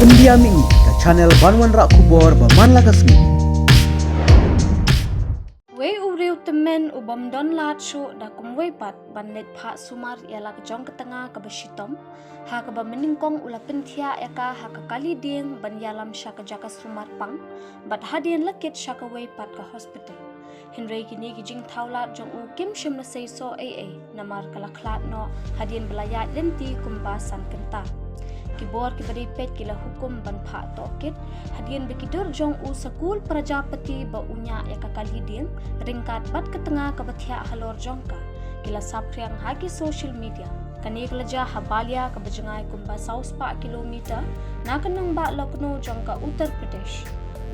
India Mingi ka channel Banwan Rak Kubor Baman Lagasmi. Wei uriu temen ubam don lat shu da kumwei pat bannet pha sumar ialah kejong ketengah ke besitom ha ke meningkong ula pentia eka ha ke kali ding ban yalam sya ke jaka sumar pang bat hadien lekit sya ke wei pat ke hospital Henry kini kijing taulat jong u kim shim na sei so namar kala klat no hadien belayat lenti kumbasan kenta kibor kibari pet kila hukum ban pha tokit hadien bekidur jong u sakul prajapati ba unya ya kakali ding ringkat bat ketengah ke bathia halor jongka kila sapriang haki social media kani kelaja habalia ke bejengai kumba saus pa kilometer na kenang ba lokno jongka Uttar Pradesh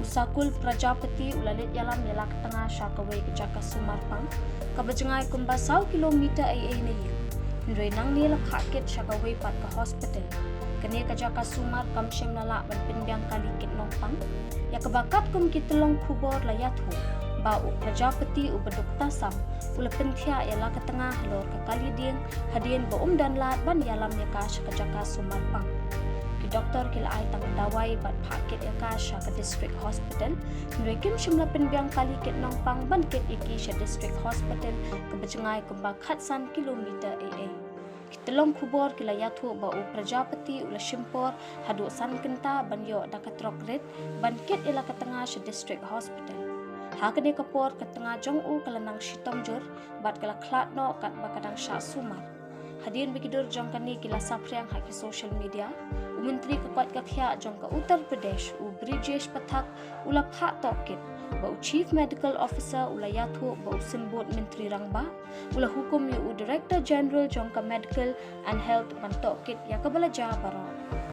usakul prajapati ulalit yalam yala ketengah syakawe ke jaka sumarpang ke bejengai kumba sau kilometer ne Ndoi nang ni la khakit syakawe pat ke hospital kene kajaka sumar kam shem nala ban pinbyang kali kit nongpang ya kebakat kum kitelong kubor layat hu ba u prajapati u beduk tasam ula penthia ya la ketengah lor ka kali ding hadien ba dan lat ban yalam ya ka kajaka sumar pang ki doktor kila ai tang dawai bat phakit ya ka ka district hospital ndoi kim shem la pinbyang kali kit nongpang ban kit iki sha district hospital ke bejengai kumba khatsan kilometer Telong kubor kila yathu ba u prajapati ula shimpor hadu san kenta ban yo dakatrok red ban kit ila ketengah sya district hospital hakene kapor ketengah jong u kalanang shitom jur bat kala klat no kat bakadang sya sumar hadien bekidur jong kani kila sapriang haki social media menteri kekwat kakhya jong ka Uttar Pradesh u Brijesh Pathak ula pha tokit ba chief medical officer ula yathu ba simbot menteri rangba ula hukum yu director general jong ka medical and health ban tokit ya kabala ja baro